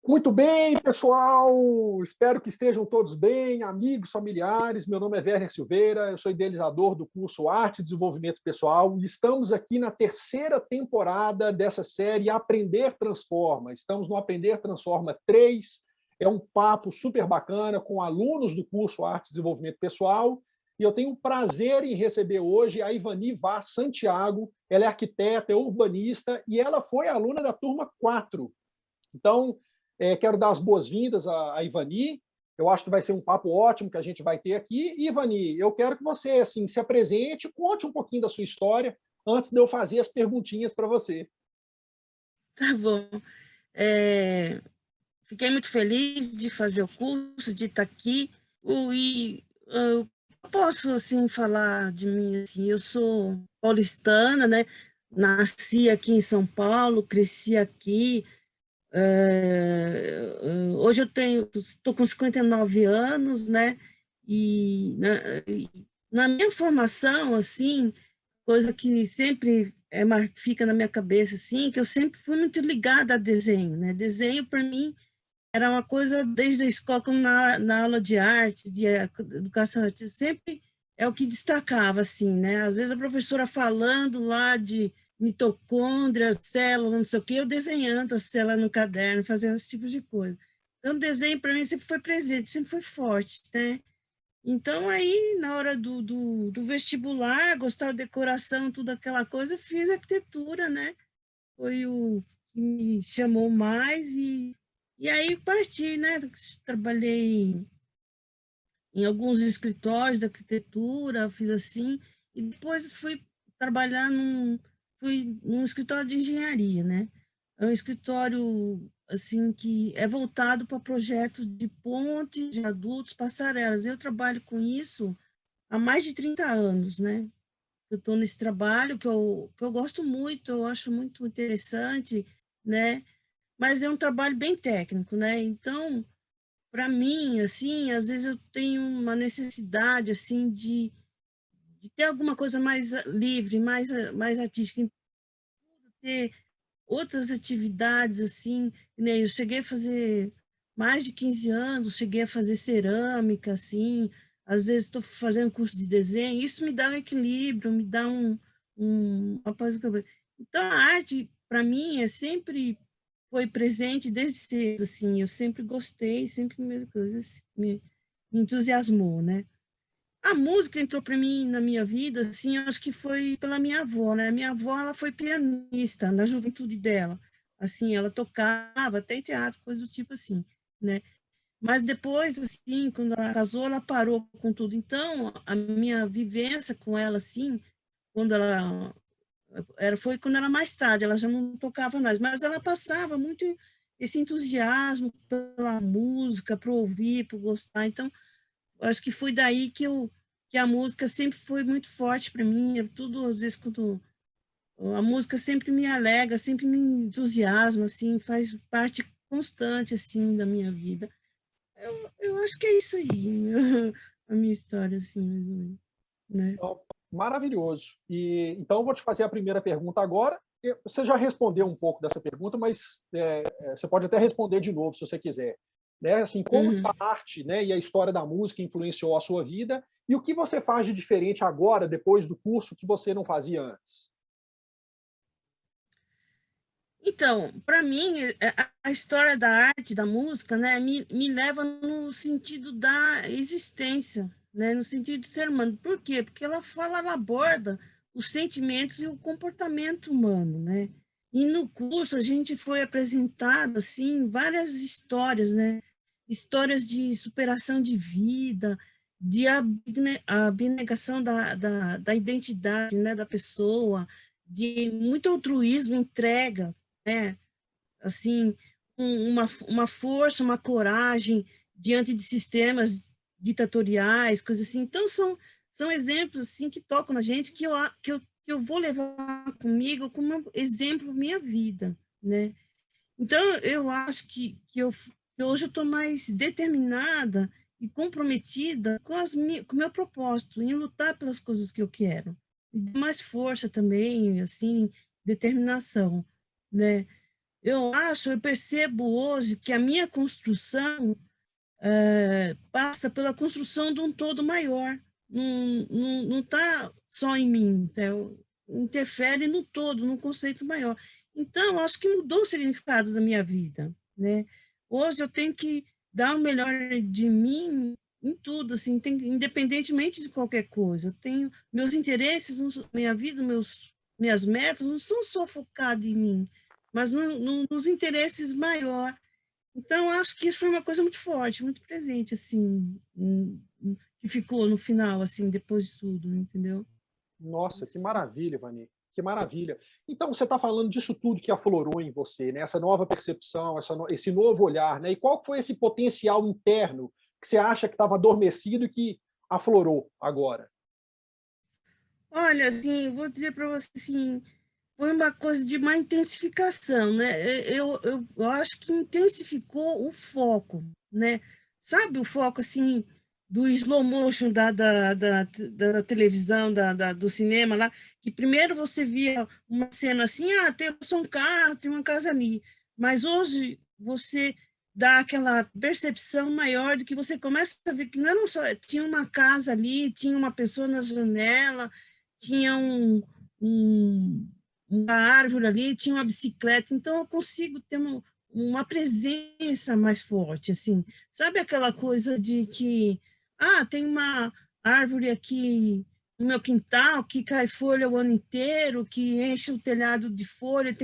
Muito bem, pessoal! Espero que estejam todos bem, amigos, familiares. Meu nome é Werner Silveira, eu sou idealizador do curso Arte e Desenvolvimento Pessoal e estamos aqui na terceira temporada dessa série Aprender Transforma. Estamos no Aprender Transforma 3. É um papo super bacana com alunos do curso Arte e Desenvolvimento Pessoal. E eu tenho um prazer em receber hoje a Ivani Vaz Santiago. Ela é arquiteta, é urbanista e ela foi aluna da turma 4. Então, quero dar as boas-vindas à Ivani. Eu acho que vai ser um papo ótimo que a gente vai ter aqui. E, Ivani, eu quero que você assim, se apresente, conte um pouquinho da sua história, antes de eu fazer as perguntinhas para você. Tá bom. É, Fiquei muito feliz de fazer o curso, de estar aqui. Eu posso, assim, falar de mim, assim, eu sou paulistana, né? Nasci aqui em São Paulo, cresci aqui. Hoje estou com 59 anos, né? E na minha formação, assim, coisa que sempre fica na minha cabeça, assim, que eu sempre fui muito ligada a desenho, né? Desenho, para mim, era uma coisa desde a escola, como na aula de artes, de educação artística, sempre é o que destacava, assim, né? Às vezes a professora falando lá de mitocôndrias, células, não sei o quê, eu desenhando a célula no caderno, fazendo esse tipo de coisa. Então, o desenho, para mim, sempre foi presente, sempre foi forte, né? Então, aí, na hora do vestibular, gostava de decoração, tudo aquela coisa, eu fiz arquitetura, né? Foi o que me chamou mais e aí parti, né? Trabalhei em alguns escritórios de arquitetura, fiz assim, e depois fui trabalhar fui num escritório de engenharia, né? É um escritório, assim, que é voltado para projetos de pontes de adultos, passarelas. Eu trabalho com isso há mais de 30 anos, né? Eu estou nesse trabalho que eu gosto muito, eu acho muito interessante, né? Mas é um trabalho bem técnico, né? Então, para mim, assim, às vezes eu tenho uma necessidade, assim, de ter alguma coisa mais livre, mais artística, então, ter outras atividades, assim, né? Eu cheguei a fazer mais de 15 anos, cheguei a fazer cerâmica, assim, às vezes estou fazendo curso de desenho, isso me dá um equilíbrio, me dá uma paz. Então, a arte, para mim, foi presente desde cedo, assim, eu sempre gostei, sempre me entusiasmou, né? A música entrou para mim na minha vida, assim, eu acho que foi pela minha avó, né? Minha avó, ela foi pianista na juventude dela, assim, ela tocava até em teatro, coisa do tipo assim, né? Mas depois, assim, quando ela casou, ela parou com tudo. Então, a minha vivência com ela, assim, quando ela foi quando era mais tarde, ela já não tocava mais, mas ela passava muito esse entusiasmo pela música, para ouvir, para gostar. Então, acho que foi daí que a música sempre foi muito forte para mim. Tudo, às vezes, quando a música sempre me alegra, sempre me entusiasma, assim, faz parte constante, assim, da minha vida. Eu acho que é isso aí, a minha história, assim, mais ou menos, né? Então, maravilhoso. E então eu vou te fazer a primeira pergunta agora. Você já respondeu um pouco dessa pergunta, mas você pode até responder de novo se você quiser. Né? Assim, como que Uhum. a arte, né, e a história da música influenciou a sua vida e o que você faz de diferente agora, depois do curso, que você não fazia antes? Então, para mim, a história da arte, da música, né, me leva no sentido da existência, né, no sentido de ser humano. Por quê? Porque ela aborda os sentimentos e o comportamento humano, né? E no curso a gente foi apresentado, assim, várias histórias, né? Histórias de superação de vida, de abnegação da identidade, né, da pessoa, de muito altruísmo, entrega, né? Assim, uma força, uma coragem diante de sistemas ditatoriais, coisas assim. Então, são exemplos assim que tocam na gente que eu vou levar comigo como exemplo minha vida, né? Então, eu acho que hoje eu estou mais determinada e comprometida com o meu propósito, em lutar pelas coisas que eu quero. E mais força também, assim, determinação, né? eu percebo hoje que a minha construção passa pela construção de um todo maior. Não está só em mim, então, interfere no todo, no conceito maior. Então, acho que mudou o significado da minha vida, né? Hoje eu tenho que dar o melhor de mim em tudo, assim, independentemente de qualquer coisa. Eu tenho meus interesses, minha vida, minhas metas não são só focadas em mim, mas nos interesses maiores. Então, acho que isso foi uma coisa muito forte, muito presente, assim, que ficou no final, assim, depois de tudo, entendeu? Nossa, que maravilha, Vani, que maravilha. Então, você está falando disso tudo que aflorou em você, né? Essa nova percepção, esse novo olhar, né? E qual foi esse potencial interno que você acha que estava adormecido e que aflorou agora? Olha, assim, vou dizer para você, assim, foi uma coisa de uma intensificação, né? Eu acho que intensificou o foco, né? Sabe o foco, assim, do slow motion da televisão, do cinema lá, que primeiro você via uma cena assim, tem só um carro, tem uma casa ali, mas hoje você dá aquela percepção maior de que você começa a ver que não era só, tinha uma casa ali, tinha uma pessoa na janela, tinha um uma árvore ali, tinha uma bicicleta, então eu consigo ter uma presença mais forte, assim. Sabe aquela coisa de que, tem uma árvore aqui no meu quintal que cai folha o ano inteiro, que enche o telhado de folha,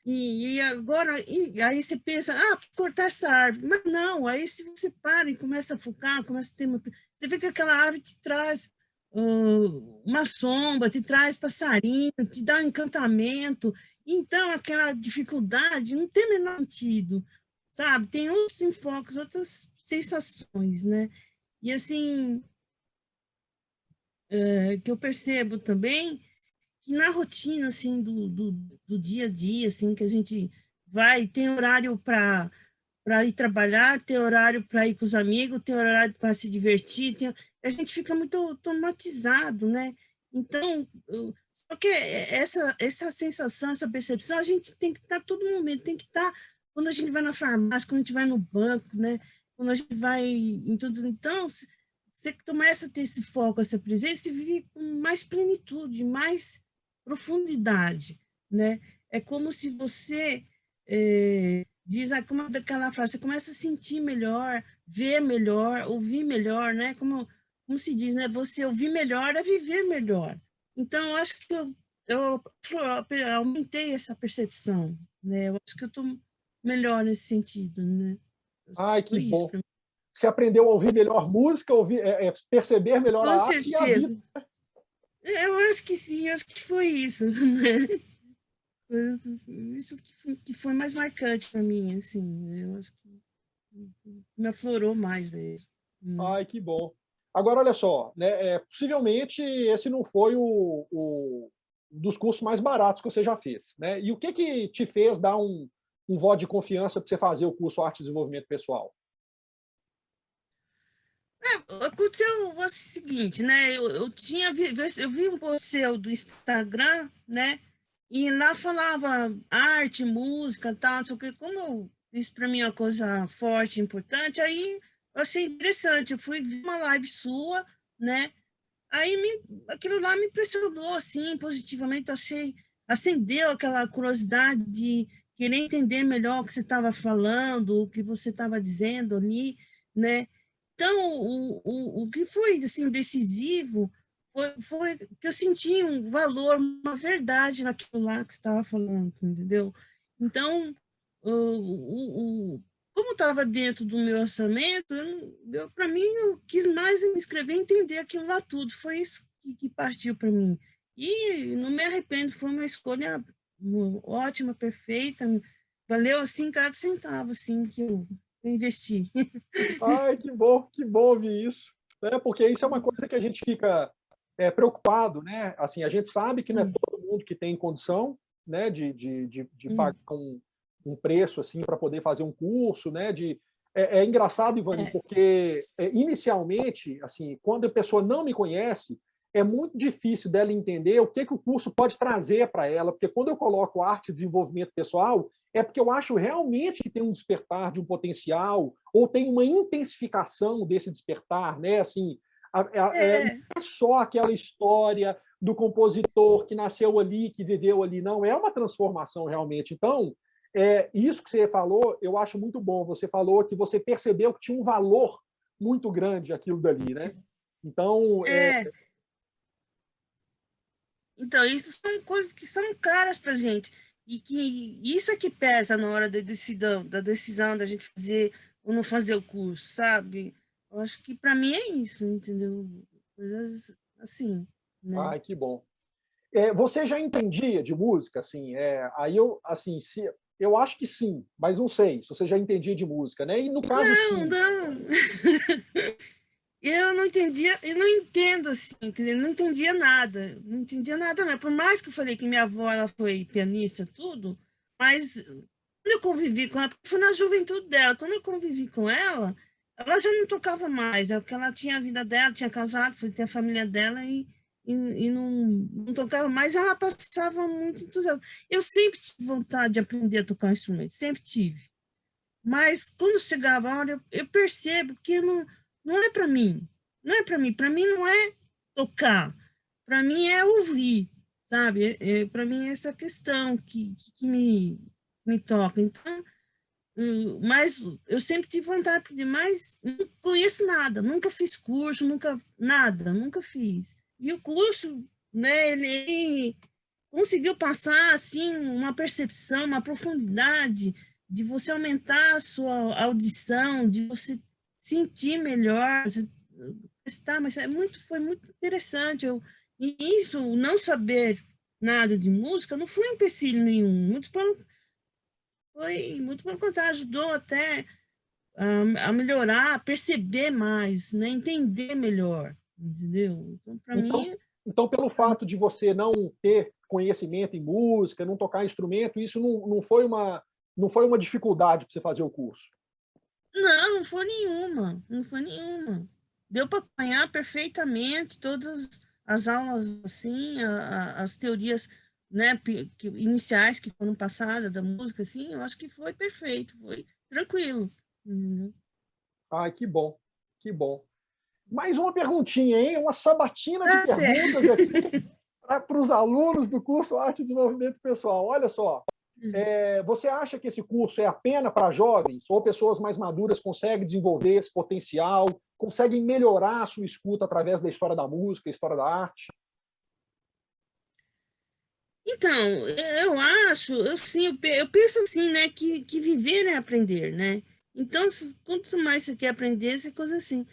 e agora, aí você pensa, cortar essa árvore, mas não, aí se você para e começa a focar, começa a ter você vê que aquela árvore te traz uma sombra, te traz passarinho, te dá um encantamento. Então, aquela dificuldade não tem o menor sentido, sabe? Tem outros enfoques, outras sensações, né? E, assim, que eu percebo também que na rotina, assim, do dia a dia, assim, que a gente tem horário para ir trabalhar, ter horário para ir com os amigos, ter horário para se divertir, a gente fica muito automatizado, né? Então, só que essa sensação, essa percepção, a gente tem que estar todo momento, tem que estar quando a gente vai na farmácia, quando a gente vai no banco, né? Quando a gente vai em tudo. Então, você começa a ter esse foco, essa presença, você vive com mais plenitude, mais profundidade, né? É como se você diz como daquela frase, você começa a sentir melhor, ver melhor, ouvir melhor, né? Como se diz, né? Você ouvir melhor é viver melhor. Então, eu acho que eu aumentei essa percepção, né? Eu acho que eu estou melhor nesse sentido, né? Ai, que Foi isso bom. para mim. Você aprendeu a ouvir melhor música, perceber melhor Com a arte e a vida. certeza. Eu acho que sim, acho que foi isso, né? Isso que foi mais marcante para mim, assim, né? Eu acho que me aflorou mais mesmo, né? Ai, que bom. Agora, olha só, né, possivelmente esse não foi um dos cursos mais baratos que você já fez, né? E o que te fez dar um voto de confiança para você fazer o curso Arte e Desenvolvimento Pessoal? Aconteceu o seguinte, né? Eu vi um post seu do Instagram, né? E lá falava arte, música, tal, não sei o quê. Isso para mim é uma coisa forte, importante, aí eu achei interessante. Eu fui ver uma live sua, né? Aquilo lá me impressionou, assim, positivamente. Eu achei, acendeu aquela curiosidade de querer entender melhor o que você estava falando, o que você estava dizendo ali, né? Então, o que foi assim, decisivo foi que eu senti um valor, uma verdade naquilo lá que você estava falando, entendeu? Então, como estava dentro do meu orçamento, para mim, eu quis mais me inscrever e entender aquilo lá tudo. Foi isso que partiu para mim. E não me arrependo, foi uma escolha ótima, perfeita. Valeu assim cada centavo assim, que eu investi. Ai, que bom ouvir isso, né? Porque isso é uma coisa que a gente fica preocupado, né? Assim, a gente sabe que não é Sim. todo mundo que tem condição, né, de pagar Hum. um preço assim para poder fazer um curso, né? É engraçado, Ivani, É, porque inicialmente, assim, quando a pessoa não me conhece, é muito difícil dela entender o que o curso pode trazer para ela, porque quando eu coloco arte e desenvolvimento pessoal, é porque eu acho realmente que tem um despertar de um potencial, ou tem uma intensificação desse despertar, né? Assim, não É, é só aquela história do compositor que nasceu ali, que viveu ali, não, é uma transformação realmente. Então, isso que você falou, eu acho muito bom. Você falou que você percebeu que tinha um valor muito grande aquilo dali, né? Então, é. Então, isso são coisas que são caras para a gente. E que isso é que pesa na hora da decisão da gente fazer ou não fazer o curso, sabe? Eu acho que para mim é isso, entendeu? Coisas assim, né? ai, que bom. Você já entendia de música, assim? Aí eu, assim, eu acho que sim, mas não sei se você já entendia de música, né? E no caso, Não, sim. não. Eu não entendia, eu não entendo assim, entendeu? Não entendia nada, não entendia nada mesmo. Por mais que eu falei que minha avó ela foi pianista, tudo, mas quando eu convivi com ela, porque foi na juventude dela, quando eu convivi com ela já não tocava mais, é porque ela tinha a vida dela, tinha casado, foi ter a família dela e não tocava mais, ela passava muito entusiasmo. Eu sempre tive vontade de aprender a tocar um instrumento, sempre tive. Mas quando chegava a hora, eu percebo que não é para mim. Não é para mim não é tocar. Para mim é ouvir, sabe? Para mim é essa questão que me toca. Então, mas eu sempre tive vontade de aprender, mas não conheço nada. Nunca fiz curso, nunca, nada, nunca fiz. E o curso, né, ele conseguiu passar assim uma percepção, uma profundidade de você aumentar a sua audição, de você sentir melhor, está, mas foi muito interessante. E isso, não saber nada de música, não foi um empecilho nenhum. Muito pelo contrário, ajudou até a melhorar, a perceber mais, né? Entender melhor, entendeu? Então, para Então, mim, então, pelo fato de você não ter conhecimento em música, não tocar instrumento, isso não foi uma dificuldade para você fazer o curso. não, não foi nenhuma, não foi nenhuma. Deu para acompanhar perfeitamente todas as aulas, assim, as teorias, né, iniciais que foram passadas da música, assim, eu acho que foi perfeito, foi tranquilo. Entendeu? Ai, que bom, que bom. Mais uma perguntinha, hein? Uma sabatina de Tá perguntas certo. aqui para os alunos do curso Arte e Desenvolvimento Pessoal. Olha só, você acha que esse curso é apenas para jovens ou pessoas mais maduras conseguem desenvolver esse potencial, conseguem melhorar a sua escuta através da história da música, história da arte? Então, eu acho, eu penso assim, né, que viver é aprender, né? Então, quanto mais você quer aprender, essa coisa assim.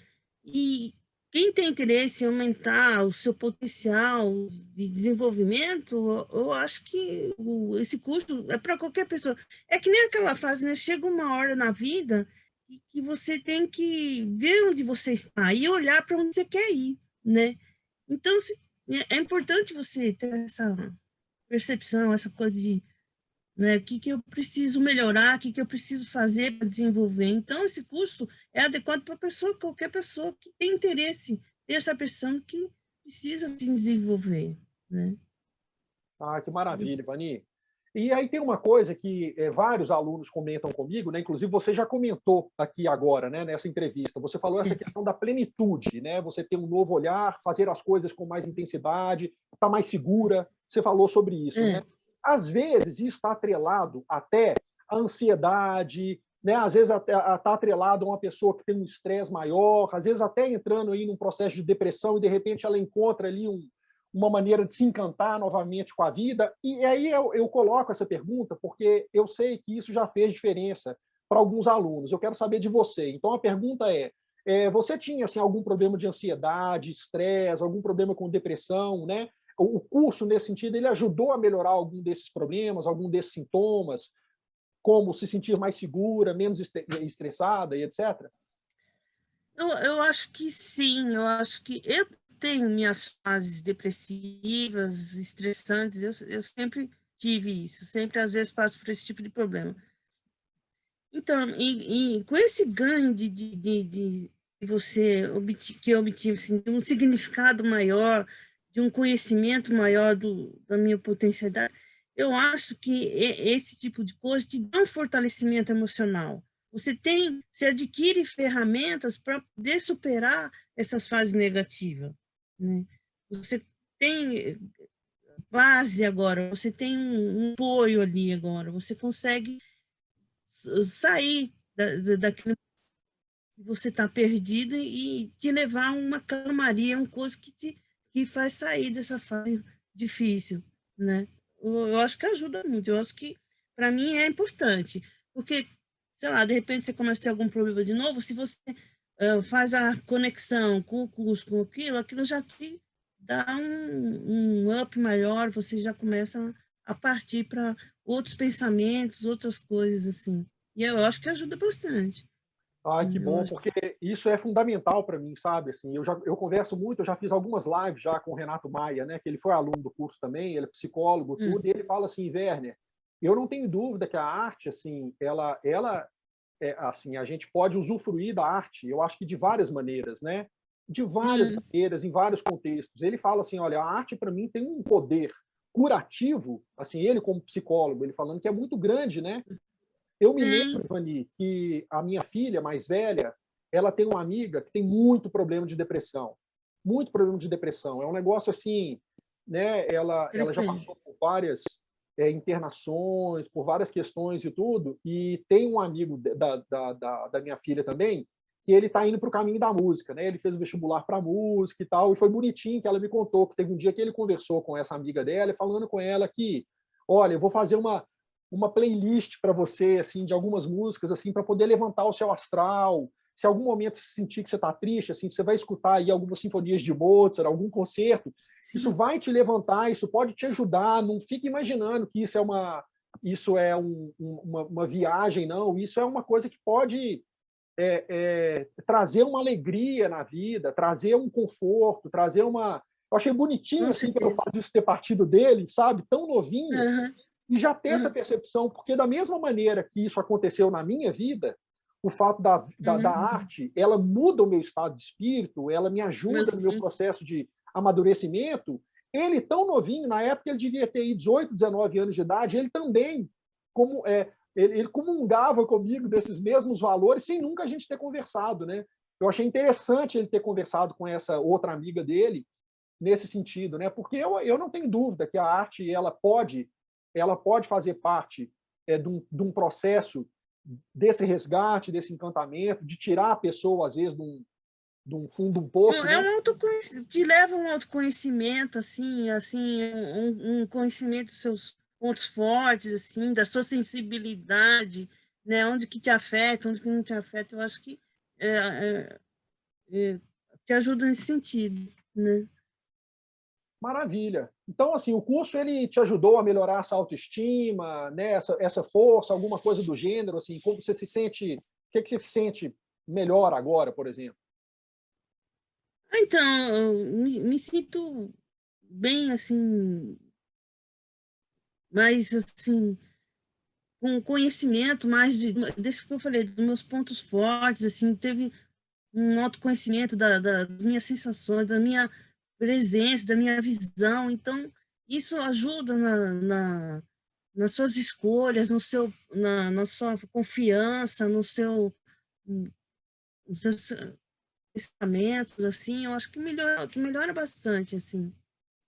E quem tem interesse em aumentar o seu potencial de desenvolvimento, eu acho que esse curso é para qualquer pessoa. É que nem aquela frase, né? Chega uma hora na vida que você tem que ver onde você está e olhar para onde você quer ir, né? Então, é importante você ter essa percepção, essa coisa de, né, o que que eu preciso melhorar, o que que eu preciso fazer para desenvolver. Então, esse curso é adequado para pessoa, qualquer pessoa que tem interesse, tem essa percepção que precisa se desenvolver, né? Ah, que maravilha, Vani. E aí tem uma coisa que vários alunos comentam comigo, né? Inclusive você já comentou aqui agora, né, nessa entrevista. Você falou essa questão da plenitude, né? Você ter um novo olhar, fazer as coisas com mais intensidade, estar mais segura. Você falou sobre isso, né? É, Às vezes isso está atrelado até à ansiedade, né? Às vezes está atrelado a uma pessoa que tem um estresse maior, às vezes até entrando aí num processo de depressão e de repente ela encontra ali uma maneira de se encantar novamente com a vida. E aí eu coloco essa pergunta porque eu sei que isso já fez diferença para alguns alunos. Eu quero saber de você. Então a pergunta você tinha assim algum problema de ansiedade, estresse, algum problema com depressão, né? O curso nesse sentido ele ajudou a melhorar algum desses problemas, algum desses sintomas, como se sentir mais segura, menos estressada e etc. eu acho que sim, eu acho que eu tenho minhas fases depressivas, estressantes, eu sempre tive isso, sempre às vezes passo por esse tipo de problema. Então, e com esse ganho de você que eu obtive assim, de um significado maior, de um conhecimento maior da minha potencialidade, eu acho que esse tipo de coisa te dá um fortalecimento emocional. Você adquire ferramentas para poder superar essas fases negativas, né? Você tem base agora, você tem um apoio ali agora, você consegue sair daquilo que você está perdido e te levar a uma calmaria, uma coisa que faz sair dessa fase difícil, né? Eu acho que ajuda muito, eu acho que para mim é importante, porque, sei lá, de repente você começa a ter algum problema de novo, se você faz a conexão com o curso, com aquilo já te dá um up maior, você já começa a partir para outros pensamentos, outras coisas assim. E eu acho que ajuda bastante. Ah, que Eu bom, acho porque isso é fundamental para mim, sabe? Assim, eu converso muito, eu já fiz algumas lives já com o Renato Maia, né? Que ele foi aluno do curso também, ele é psicólogo, tudo, e ele fala assim, Werner, eu não tenho dúvida que a arte, assim, ela é, assim, a gente pode usufruir da arte, eu acho que de várias maneiras, né? De várias sim, maneiras, em vários contextos. Ele fala assim, olha, a arte para mim tem um poder curativo, assim, ele como psicólogo, ele falando que é muito grande, né? Eu me tem. lembro, Vani, que a minha filha mais velha, ela tem uma amiga que tem muito problema de depressão. Muito problema de depressão. É um negócio assim, né? Ela já Frequente. passou por várias internações, por várias questões e tudo, e tem um amigo da minha filha também, que ele está indo para o caminho da música, né? Ele fez o vestibular para música e tal, e foi bonitinho que ela me contou que teve um dia que ele conversou com essa amiga dela, falando com ela que, olha, eu vou fazer uma playlist para você, assim, de algumas músicas, assim, para poder levantar o seu astral. Se algum momento você sentir que você está triste, assim, você vai escutar aí algumas sinfonias de Mozart, algum concerto, isso Sim. vai te levantar, isso pode te ajudar. Não fique imaginando que isso é uma viagem, não. Isso é uma coisa que pode trazer uma alegria na vida, trazer um conforto, trazer uma. Eu achei bonitinho Com assim pelo certeza. fato disso ter partido dele, sabe? Tão novinho Aham, e já ter essa aham, percepção, porque da mesma maneira que isso aconteceu na minha vida, o fato da uhum. arte, ela muda o meu estado de espírito, ela me ajuda no meu Sim. processo de amadurecimento. Ele, tão novinho, na época ele devia ter aí 18, 19 anos de idade, ele também, ele comungava comigo desses mesmos valores, sem nunca a gente ter conversado, né? Eu achei interessante ele ter conversado com essa outra amiga dele, nesse sentido, né? Porque eu não tenho dúvida que a arte ela pode fazer parte de um processo desse resgate, desse encantamento, de tirar a pessoa às vezes de um fundo de um poço, É né? um autoconhecimento, te leva a um autoconhecimento, assim, um conhecimento dos seus pontos fortes, assim, da sua sensibilidade, né? Onde que te afeta, onde que não te afeta. Eu acho que é, é, é, te ajuda nesse sentido, né? Maravilha. Então, assim, o curso ele te ajudou a melhorar essa autoestima, né? Essa força, alguma coisa do gênero, assim, como você se sente, o que que você se sente melhor agora, por exemplo? Então, eu me sinto bem, assim, mais, assim, com conhecimento mais desse que eu falei, dos meus pontos fortes, assim, teve um autoconhecimento das minhas sensações, da minha presença, da minha visão. Então, isso ajuda nas suas escolhas, na sua confiança, nos seus pensamentos, assim, eu acho que melhora bastante, assim,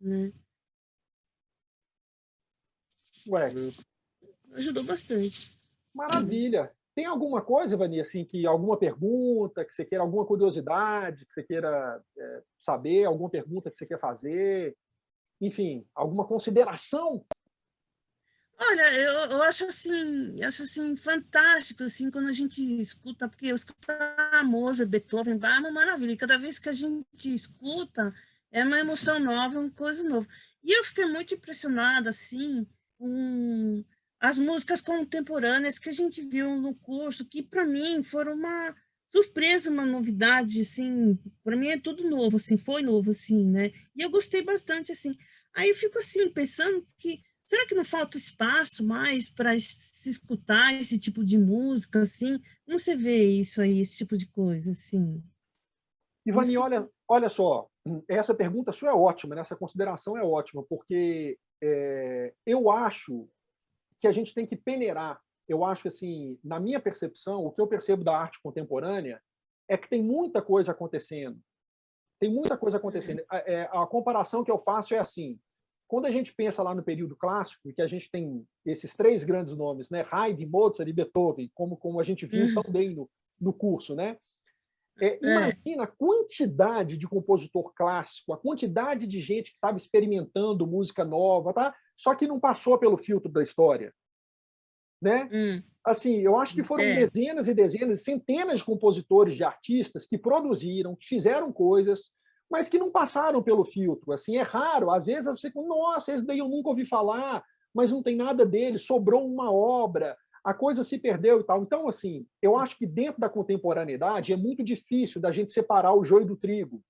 né? Ué, Ajudou bastante. maravilha. Tem alguma coisa, Vani, assim, que alguma pergunta que você queira, alguma curiosidade que você queira saber, alguma pergunta que você quer fazer, enfim, alguma consideração? Olha, eu acho assim fantástico assim quando a gente escuta, porque eu escuto a Mozart, Beethoven, Bach, é uma maravilha. E cada vez que a gente escuta, é uma emoção nova, uma coisa nova. E eu fiquei muito impressionada assim com as músicas contemporâneas que a gente viu no curso, que para mim foram uma surpresa, uma novidade, assim, para mim é tudo novo, assim, foi novo, assim, né? E eu gostei bastante, assim. Aí eu fico assim pensando que será que não falta espaço mais para se escutar esse tipo de música, assim? Como você vê isso aí, esse tipo de coisa, assim? Isso Ivani, que... olha só, essa pergunta sua é ótima, né? Essa consideração é ótima, porque eu acho que a gente tem que peneirar. Eu acho, assim, na minha percepção, o que eu percebo da arte contemporânea é que tem muita coisa acontecendo. Tem muita coisa acontecendo. A comparação que eu faço é assim, quando a gente pensa lá no período clássico, que a gente tem esses três grandes nomes, né, Haydn, Mozart e Beethoven, como a gente viu tão bem no curso, né? Imagina a quantidade de compositor clássico, a quantidade de gente que estava experimentando música nova, tá? Só que não passou pelo filtro da história, né? Assim, eu acho que foram dezenas e dezenas, centenas de compositores, de artistas que produziram, que fizeram coisas, mas que não passaram pelo filtro. Assim, é raro. Às vezes você, nossa, esse daí eu nunca ouvi falar, mas não tem nada dele, sobrou uma obra, a coisa se perdeu e tal. Então, assim, eu acho que dentro da contemporaneidade é muito difícil da gente separar o joio do trigo.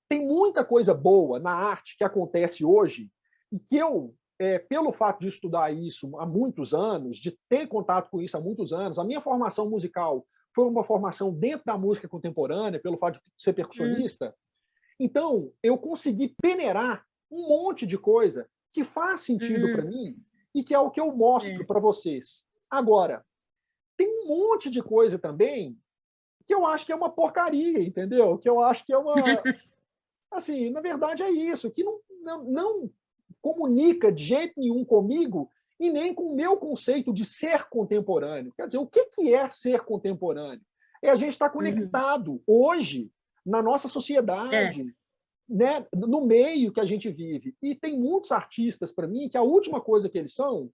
Tem muita coisa boa na arte que acontece hoje e que eu, pelo fato de estudar isso há muitos anos, de ter contato com isso há muitos anos, a minha formação musical foi uma formação dentro da música contemporânea, pelo fato de ser percussionista. Então, eu consegui peneirar um monte de coisa que faz sentido para mim e que é o que eu mostro para vocês. Agora, tem um monte de coisa também que eu acho que é uma porcaria, entendeu? Que eu acho que é uma... Assim, na verdade é isso, que não comunica de jeito nenhum comigo e nem com o meu conceito de ser contemporâneo. Quer dizer, o que é ser contemporâneo? É a gente estar conectado hoje na nossa sociedade, né, no meio que a gente vive. E tem muitos artistas, para mim, que a última coisa que eles são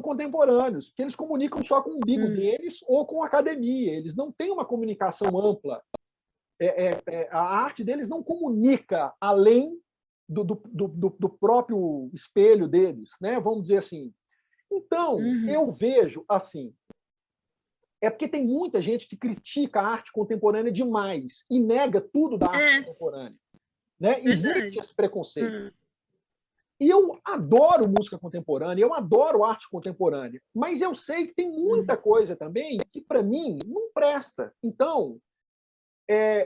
contemporâneos, porque eles comunicam só com o umbigo deles ou com a academia. Eles não têm uma comunicação ampla. A arte deles não comunica além do próprio espelho deles, né? Vamos dizer assim. Então, eu vejo assim, é porque tem muita gente que critica a arte contemporânea demais e nega tudo da arte contemporânea. Né? Existe esse preconceito. E eu adoro música contemporânea, eu adoro arte contemporânea, mas eu sei que tem muita coisa também que, para mim, não presta. Então,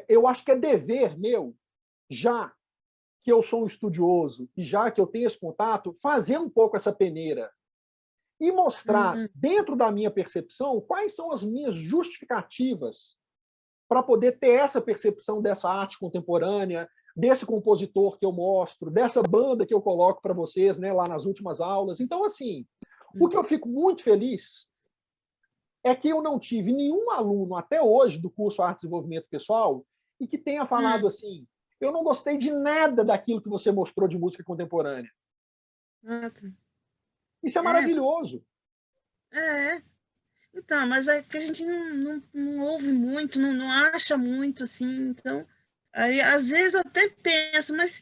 eu acho que é dever meu, já que eu sou um estudioso e já que eu tenho esse contato, fazer um pouco essa peneira e mostrar, dentro da minha percepção, quais são as minhas justificativas para poder ter essa percepção dessa arte contemporânea, desse compositor que eu mostro, dessa banda que eu coloco para vocês, né, lá nas últimas aulas. Então, assim, o que eu fico muito feliz é que eu não tive nenhum aluno até hoje do curso Arte e Desenvolvimento Pessoal e que tenha falado assim, eu não gostei de nada daquilo que você mostrou de música contemporânea. Isso é maravilhoso. Então, mas é que a gente não ouve muito, não acha muito, assim, então, aí, às vezes eu até penso, mas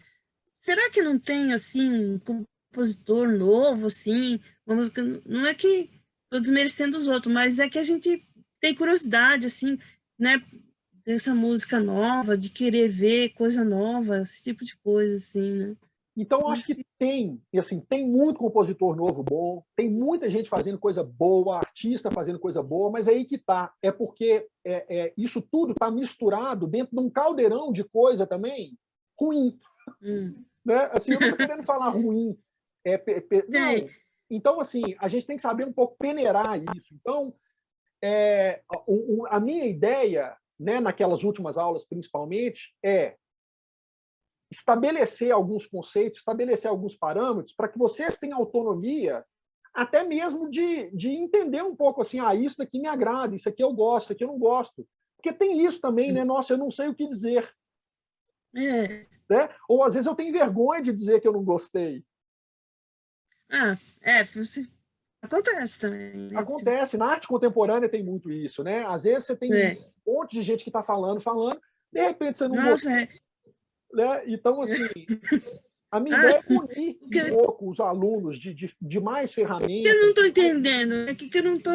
será que não tem, assim, um compositor novo, assim, uma música, não é que estou desmerecendo os outros, mas é que a gente tem curiosidade, assim, né, dessa música nova, de querer ver coisa nova, esse tipo de coisa, assim, né? Então, acho que tem, e assim, tem muito compositor novo bom, tem muita gente fazendo coisa boa, artista fazendo coisa boa, mas aí que tá, é porque isso tudo está misturado dentro de um caldeirão de coisa também ruim. Né? Assim, eu não estou querendo falar ruim. Não. Então, assim, a gente tem que saber um pouco peneirar isso. Então, a minha ideia, né, naquelas últimas aulas, principalmente, é estabelecer alguns conceitos, estabelecer alguns parâmetros para que vocês tenham autonomia até mesmo de entender um pouco assim, isso daqui me agrada, isso aqui eu gosto, isso aqui eu não gosto. Porque tem isso também, né? Nossa, eu não sei o que dizer. Né? Ou às vezes eu tenho vergonha de dizer que eu não gostei. Acontece também. Né? Acontece. Na arte contemporânea tem muito isso, né? Às vezes você tem um monte de gente que está falando, de repente você não gostou. Né? Então, assim, a minha ideia é unir um pouco os alunos de mais ferramentas. Eu não estou entendendo. O que eu não estou...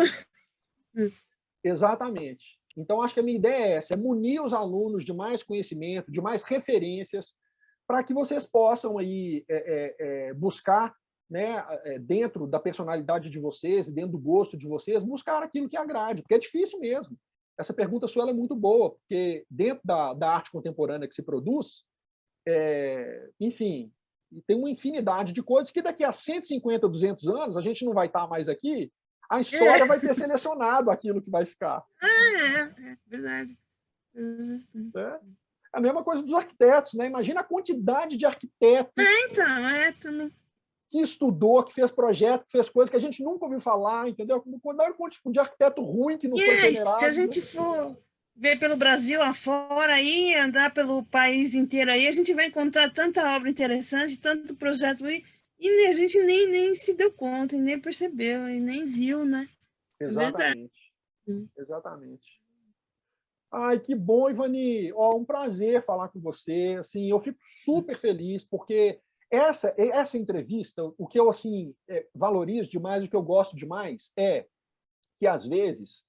Exatamente. Então, acho que a minha ideia é essa, é munir os alunos de mais conhecimento, de mais referências, para que vocês possam aí, buscar, né, dentro da personalidade de vocês, dentro do gosto de vocês, buscar aquilo que agrade, porque é difícil mesmo. Essa pergunta sua é muito boa, porque dentro da arte contemporânea que se produz, enfim, E tem uma infinidade de coisas que daqui a 150, 200 anos, a gente não vai estar mais aqui, a história vai ter selecionado aquilo que vai ficar. É verdade. Né? A mesma coisa dos arquitetos, né? Imagina a quantidade de arquitetos Também. que estudou, que fez projeto, que fez coisas que a gente nunca ouviu falar, entendeu? Quantidade de arquiteto ruim que não foi Se a venerado. gente for ver pelo Brasil afora aí, andar pelo país inteiro aí, a gente vai encontrar tanta obra interessante, tanto projeto aí, e a gente nem se deu conta, e nem percebeu, e nem viu, né? É verdade. Exatamente. Exatamente. Ai, que bom, Ivani. Ó, um prazer falar com você. Assim, eu fico super feliz porque essa entrevista, o que eu assim valorizo demais, o que eu gosto demais é que às vezes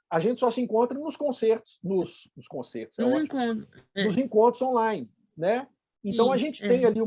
a gente só se encontra nos concertos, nos concertos, é Nos ótimo, encontros. nos encontros online, né? Então a Isso, gente tem ali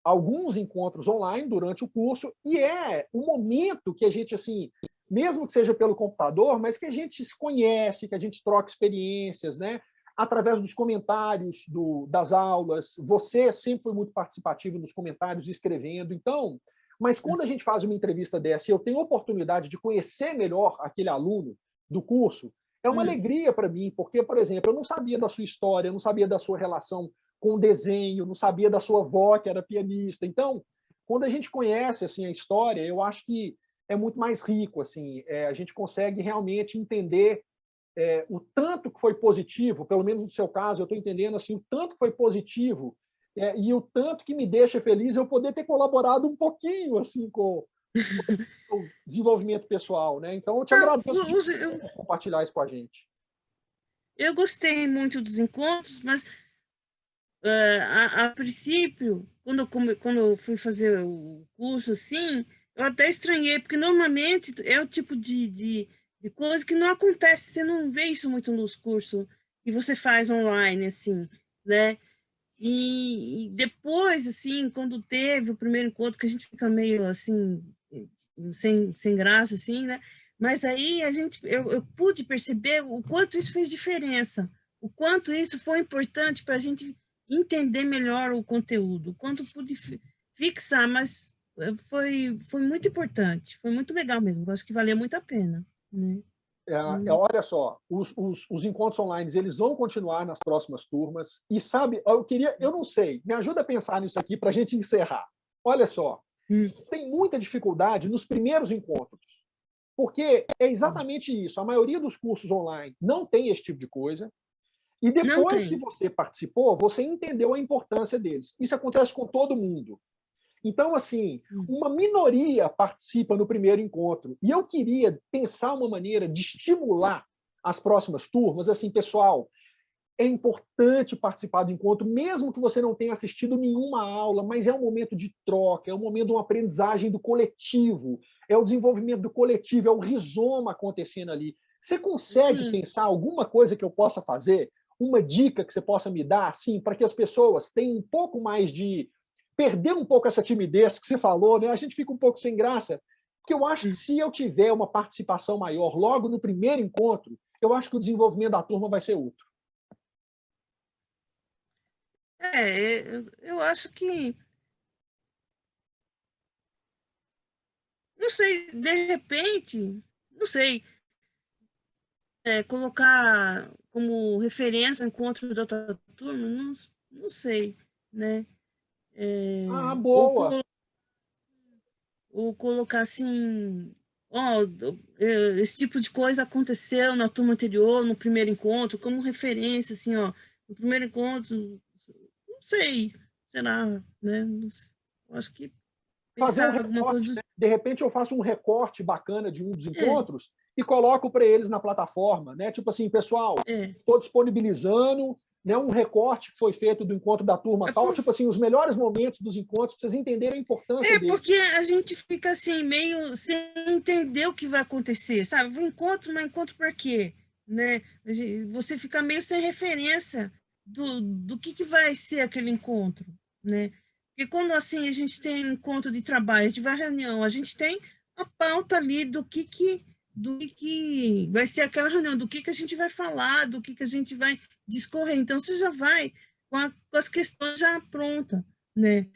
alguns encontros online durante o curso e é um momento que a gente assim, mesmo que seja pelo computador, mas que a gente se conhece, que a gente troca experiências, né? Através dos comentários das aulas. Você sempre foi muito participativo nos comentários, escrevendo. Então, mas quando a gente faz uma entrevista dessa e eu tenho a oportunidade de conhecer melhor aquele aluno do curso, é uma alegria para mim, porque, por exemplo, eu não sabia da sua história, eu não sabia da sua relação com o desenho, não sabia da sua avó, que era pianista. Então, quando a gente conhece assim a história, eu acho que é muito mais rico. Assim, a gente consegue realmente entender o tanto que foi positivo, pelo menos no seu caso, eu estou entendendo assim, o tanto que foi positivo e o tanto que me deixa feliz eu poder ter colaborado um pouquinho assim com o desenvolvimento pessoal, né? Então eu te Não, agradeço por compartilhar isso com a gente. eu gostei muito dos encontros, mas a princípio, quando eu fui fazer o curso, assim, eu até estranhei, porque normalmente é o tipo de coisa que não acontece, você não vê isso muito nos cursos que você faz online, assim, né? E depois, assim, quando teve o primeiro encontro, que a gente fica meio, assim, sem graça, assim, né? Mas aí eu pude perceber o quanto isso fez diferença, o quanto isso foi importante para a gente entender melhor o conteúdo, o quanto pude fixar, mas foi muito importante, foi muito legal mesmo, acho que valia muito a pena, né? Olha só, os encontros online eles vão continuar nas próximas turmas e sabe, eu não sei, me ajuda a pensar nisso aqui para a gente encerrar. Olha só, tem muita dificuldade nos primeiros encontros, porque é exatamente isso. A maioria dos cursos online não tem esse tipo de coisa. E depois que você participou, você entendeu a importância deles. Isso acontece com todo mundo. Então, assim, uma minoria participa no primeiro encontro. E eu queria pensar uma maneira de estimular as próximas turmas. Assim, pessoal, é importante participar do encontro, mesmo que você não tenha assistido nenhuma aula, mas é um momento de troca, é um momento de uma aprendizagem do coletivo, é o desenvolvimento do coletivo, é o rizoma acontecendo ali. Você consegue pensar alguma coisa que eu possa fazer? Uma dica que você possa me dar, assim, para que as pessoas tenham um pouco mais de perder um pouco essa timidez que você falou, né? A gente fica um pouco sem graça, porque eu acho que se eu tiver uma participação maior logo no primeiro encontro, eu acho que o desenvolvimento da turma vai ser outro. Eu acho que, não sei, de repente, não sei, colocar como referência o encontro da outra turma, não sei, né? Ah, Ou, boa! ou colocar assim, ó, esse tipo de coisa aconteceu na turma anterior, no primeiro encontro, como referência, assim, ó, no primeiro encontro, não sei, será, né? Acho que Fazer um pensar alguma coisa recorte, né? De repente eu faço um recorte bacana de um dos É, encontros e coloco para eles na plataforma, né? Tipo assim, pessoal, estou disponibilizando, né, um recorte que foi feito do encontro da turma tal, tipo assim, os melhores momentos dos encontros, para vocês entenderem a importância deles. porque a gente fica assim, meio sem entender o que vai acontecer, sabe? Vou encontro, mas encontro por quê? Né? Você fica meio sem referência do que vai ser aquele encontro, né? Porque quando assim a gente tem encontro de trabalho, a gente vai à reunião, a gente tem a pauta ali do que vai ser aquela reunião, do que a gente vai falar, do que a gente vai discorrer. Então você já vai com as questões já prontas, né?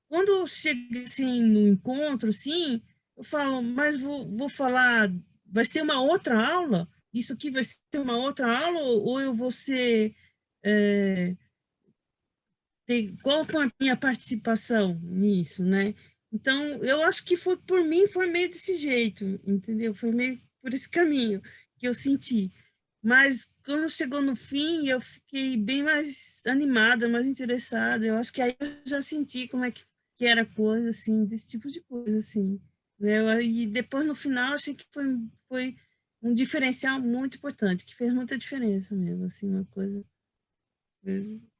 Quando chega assim no encontro, assim, eu falo, mas vou falar, vai ser uma outra aula? Isso aqui vai ser uma outra aula ou eu vou ser é, qual foi a minha participação nisso, né? Então, eu acho que foi por mim, foi meio desse jeito, entendeu? Foi meio por esse caminho que eu senti. Mas quando chegou no fim, eu fiquei bem mais animada, mais interessada. Eu acho que aí eu já senti como é que era a coisa, assim, desse tipo de coisa, assim. Né? E depois, no final, achei que foi um diferencial muito importante, que fez muita diferença mesmo, assim, uma coisa.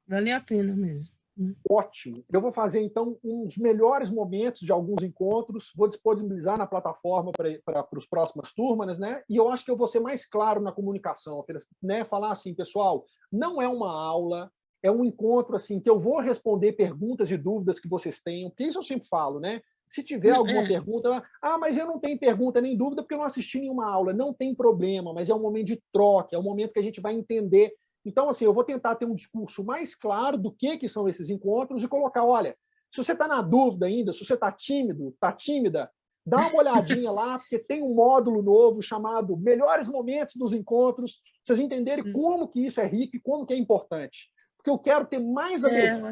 Valeu a pena mesmo. Né? Ótimo. Eu vou fazer, então, uns melhores momentos de alguns encontros, vou disponibilizar na plataforma para as próximas turmas, né? E eu acho que eu vou ser mais claro na comunicação, né? Falar assim, pessoal, não é uma aula, é um encontro assim que eu vou responder perguntas e dúvidas que vocês tenham, porque isso eu sempre falo, né? Se tiver alguma pergunta, mas eu não tenho pergunta nem dúvida porque eu não assisti nenhuma aula. Não tem problema, mas é um momento de troca, é um momento que a gente vai entender. Então, assim, eu vou tentar ter um discurso mais claro do que são esses encontros e colocar, olha, se você está na dúvida ainda, se você está tímido, está tímida, dá uma olhadinha lá, porque tem um módulo novo chamado Melhores Momentos dos Encontros, para vocês entenderem como que isso é rico e como que é importante. Porque eu quero ter mais adesão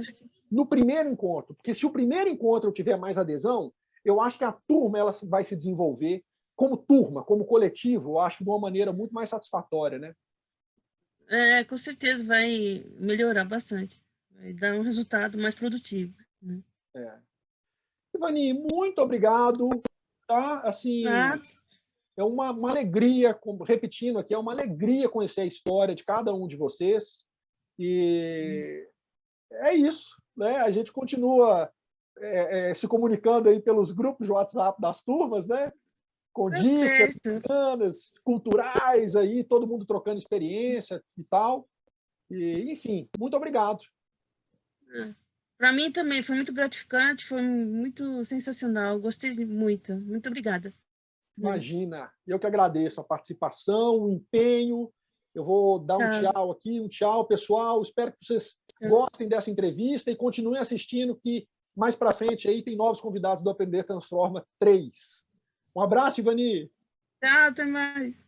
no primeiro encontro, porque se o primeiro encontro eu tiver mais adesão, eu acho que a turma ela vai se desenvolver como turma, como coletivo, eu acho de uma maneira muito mais satisfatória, né? Com certeza vai melhorar bastante, vai dar um resultado mais produtivo. Né? Ivani, muito obrigado. Tá? Assim, é uma alegria, repetindo aqui, é uma alegria conhecer a história de cada um de vocês. E é isso. Né? A gente continua se comunicando aí pelos grupos de WhatsApp das turmas, né? Com dicas bacanas, culturais, aí, todo mundo trocando experiência e tal. E, enfim, muito obrigado. Para mim também foi muito gratificante, foi muito sensacional, gostei muito. Muito obrigada. Imagina, eu que agradeço a participação, o empenho. Eu vou dar um tchau aqui, um tchau, pessoal. Espero que vocês gostem dessa entrevista e continuem assistindo, que mais para frente aí tem novos convidados do Aprender Transforma 3. Um abraço, Ivani. Tchau, até mais.